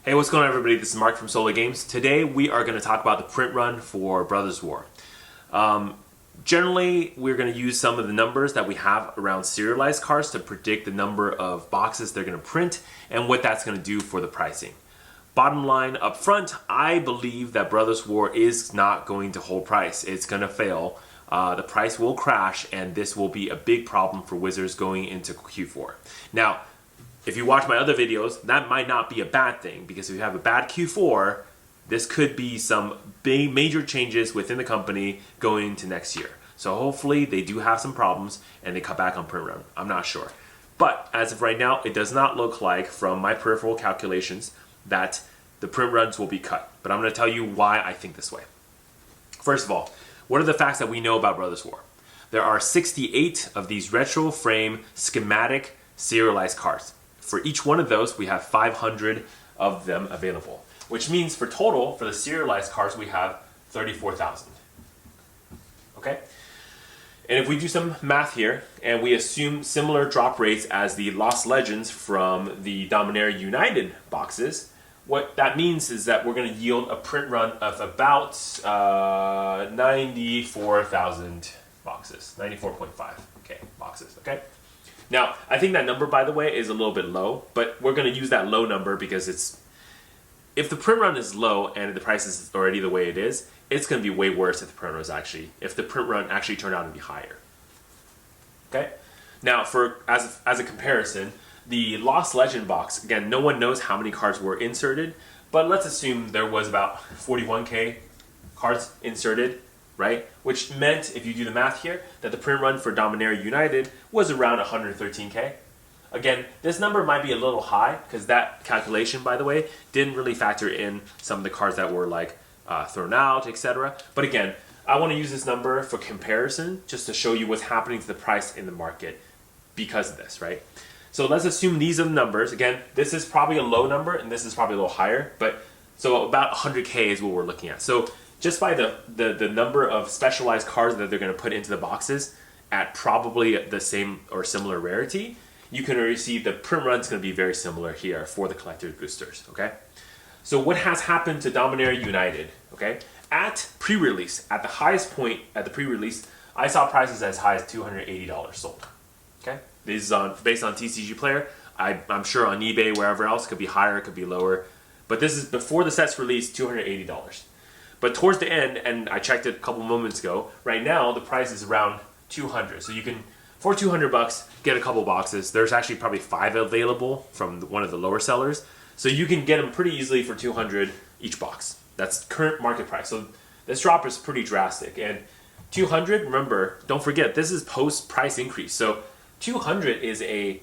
Hey, what's going on, everybody? This is Mark from Solar Games. Today we are going to talk about the print run for Brothers War. Generally, we're going to use some of the numbers that we have around serialized cards to predict the number of boxes they're going to print and what that's going to do for the pricing. Bottom line up front, I believe that Brothers War is not going to hold price. It's going to fail. The price will crash, and this will be a big problem for Wizards going into Q4. Now, if you watch my other videos, that might not be a bad thing, because if you have a bad Q4, this could be some big major changes within the company going into next year. So hopefully they do have some problems and they cut back on print run. I'm not sure. But as of right now, it does not look like, from my peripheral calculations, that the print runs will be cut. But I'm going to tell you why I think this way. First of all, what are the facts that we know about Brothers War? There are 68 of these retro frame schematic serialized cards. For each one of those, we have 500 of them available, which means for total, for the serialized cards, we have 34,000. Okay? And if we do some math here, and we assume similar drop rates as the Lost Legends from the Dominaria United boxes, what that means is that we're going to yield a print run of about 94,000 boxes, 94.5K boxes, okay? Now, I think that number, by the way, is a little bit low, but we're going to use that low number because if the print run is low and the price is already the way it is, it's going to be way worse if the print run actually turned out to be higher. Okay? Now, as a comparison, the Lost Legend box, again, no one knows how many cards were inserted, but let's assume there was about 41K cards inserted, right? Which meant, if you do the math here, that the print run for Dominaria United was around 113K. Again, this number might be a little high because that calculation, by the way, didn't really factor in some of the cards that were like thrown out, etc. But again, I want to use this number for comparison just to show you what's happening to the price in the market because of this, right? So let's assume these are the numbers. Again, this is probably a low number and this is probably a little higher, but so about 100K is what we're looking at. So just by the number of specialized cards that they're going to put into the boxes at probably the same or similar rarity, you can already see the print run is going to be very similar here for the collector's boosters, okay? So what has happened to Dominaria United, okay? At pre-release, at the highest point at the pre-release, I saw prices as high as $280 sold, okay? This is based on TCG Player. I'm sure on eBay, wherever else, it could be higher, it could be lower. But this is before the set's released, $280. But towards the end, and I checked it a couple moments ago, right now the price is around $200. So you can, for $200, get a couple boxes. There's actually probably 5 available from one of the lower sellers. So you can get them pretty easily for $200 each box. That's current market price. So this drop is pretty drastic. And $200, remember, don't forget, this is post-price increase. So $200 is a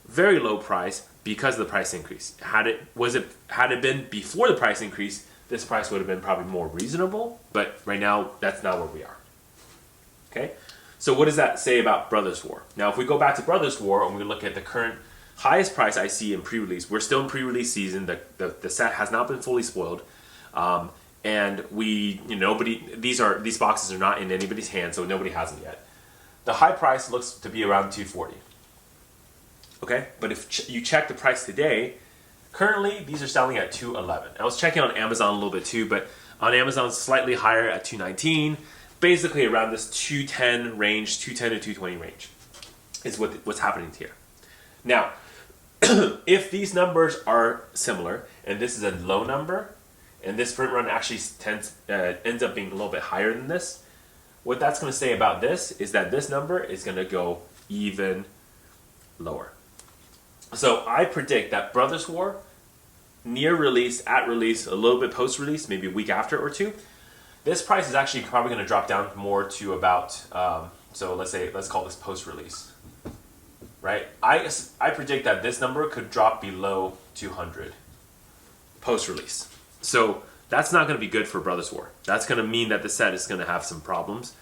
very low price because of the price increase. Had it been before the price increase, this price would have been probably more reasonable, but right now, that's not where we are. Okay? So what does that say about Brothers War? Now, if we go back to Brothers War and we look at the current highest price I see in pre-release, we're still in pre-release season. The set has not been fully spoiled, and these boxes are not in anybody's hands, so nobody has them yet. The high price looks to be around $240. Okay? But if you check the price today, currently, these are selling at $211. I was checking on Amazon a little bit too, but on Amazon, slightly higher at $219. Basically around this $210 range, $210 to $220 range is what's happening here. Now, if these numbers are similar, and this is a low number, and this print run actually ends up being a little bit higher than this, what that's going to say about this is that this number is going to go even lower. So I predict that Brothers War, near release, at release, a little bit post-release, maybe a week after or two, this price is actually probably going to drop down more to about, so let's call this post-release, right? I predict that this number could drop below 200 post-release. So that's not going to be good for Brothers War. That's going to mean that the set is going to have some problems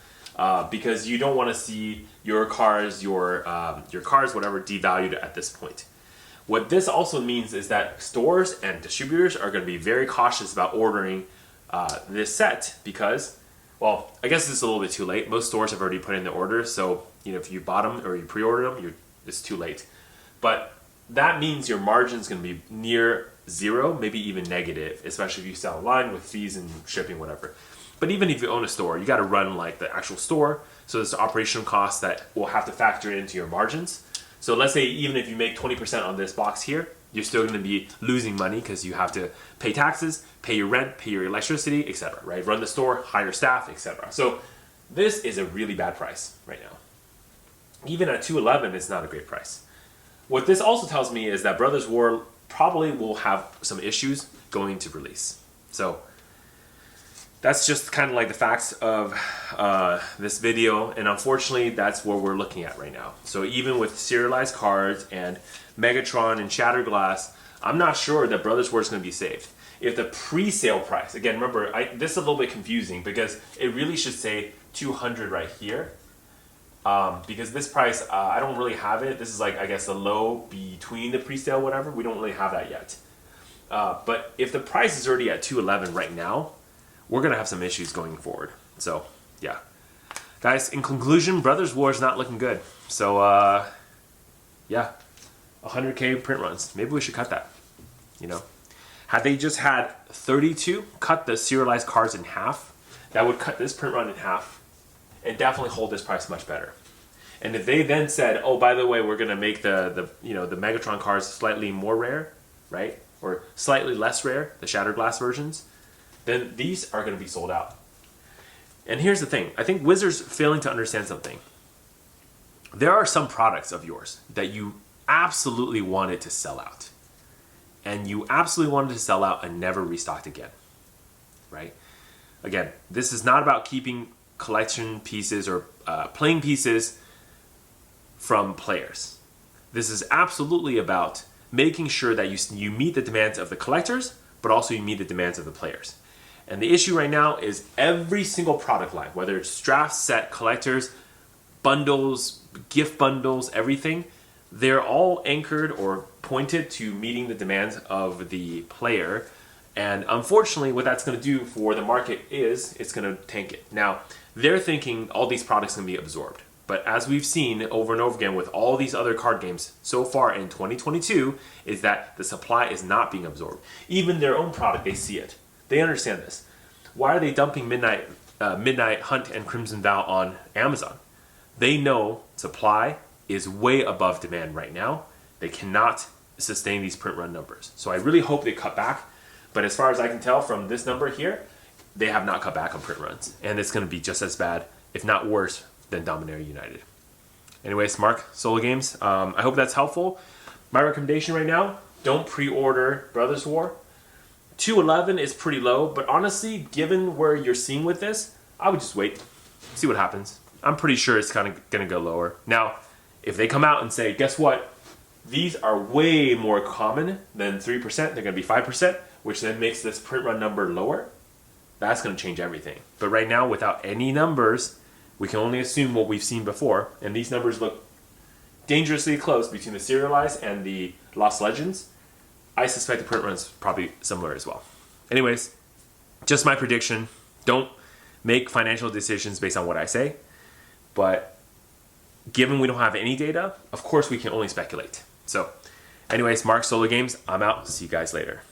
because you don't want to see your cars, whatever, devalued at this point. What this also means is that stores and distributors are going to be very cautious about ordering this set because, well, I guess it's a little bit too late. Most stores have already put in the orders, so if you bought them or you pre-ordered them, it's too late. But that means your margin is going to be near zero, maybe even negative, especially if you sell online with fees and shipping, whatever. But even if you own a store, you got to run like the actual store. So there's operational costs that will have to factor into your margins. So let's say even if you make 20% on this box here, you're still going to be losing money because you have to pay taxes, pay your rent, pay your electricity, etc. Right? Run the store, hire staff, etc. So this is a really bad price right now. Even at $2.11, it's not a great price. What this also tells me is that Brothers War probably will have some issues going to release. So that's just kind of like the facts of this video, and unfortunately that's what we're looking at right now. So even with serialized cards and Megatron and Shatterglass, I'm not sure that Brothers War is going to be saved. If the pre-sale price, again, remember, this is a little bit confusing because it really should say 200 right here. Because this price, I don't really have it. This is like, I guess, the low between the pre-sale, whatever. We don't really have that yet. But if the price is already at $2.11 right now, we're going to have some issues going forward. So, yeah. Guys, in conclusion, Brothers War is not looking good. So, yeah. 100K print runs. Maybe we should cut that. You know, had they just had 32, cut the serialized cards in half, that would cut this print run in half and definitely hold this price much better. And if they then said, oh, by the way, we're going to make the Megatron cards slightly more rare, right? Or slightly less rare, the Shatterglass versions, then these are going to be sold out. And here's the thing. I think Wizards failing to understand something. There are some products of yours that you absolutely wanted to sell out. And you absolutely wanted to sell out and never restocked again, right? Again, this is not about keeping collection pieces or playing pieces from players. This is absolutely about making sure that you meet the demands of the collectors, but also you meet the demands of the players. And the issue right now is every single product line, whether it's draft, set, collectors, bundles, gift bundles, everything, they're all anchored or pointed to meeting the demands of the player. And unfortunately, what that's going to do for the market is it's going to tank it. Now, they're thinking all these products can be absorbed. But as we've seen over and over again with all these other card games so far in 2022, is that the supply is not being absorbed. Even their own product, they see it. They understand this. Why are they dumping Midnight Hunt and Crimson Vow on Amazon? They know supply is way above demand right now. They cannot sustain these print run numbers. So I really hope they cut back. But as far as I can tell from this number here, they have not cut back on print runs. And it's going to be just as bad, if not worse, than Dominaria United. Anyways, Mark, Solo Games, I hope that's helpful. My recommendation right now, don't pre-order Brothers War. 211 is pretty low, but honestly, given where you're seeing with this, I would just wait, see what happens. I'm pretty sure it's kind of going to go lower. Now, if they come out and say, guess what? These are way more common than 3%. They're going to be 5%, which then makes this print run number lower. That's going to change everything. But right now, without any numbers, we can only assume what we've seen before. And these numbers look dangerously close between the serialized and the Lost Legends. I suspect the print run's probably similar as well. Anyways, just my prediction. Don't make financial decisions based on what I say. But given we don't have any data, of course we can only speculate. So anyways, Mark, Solo Games, I'm out. See you guys later.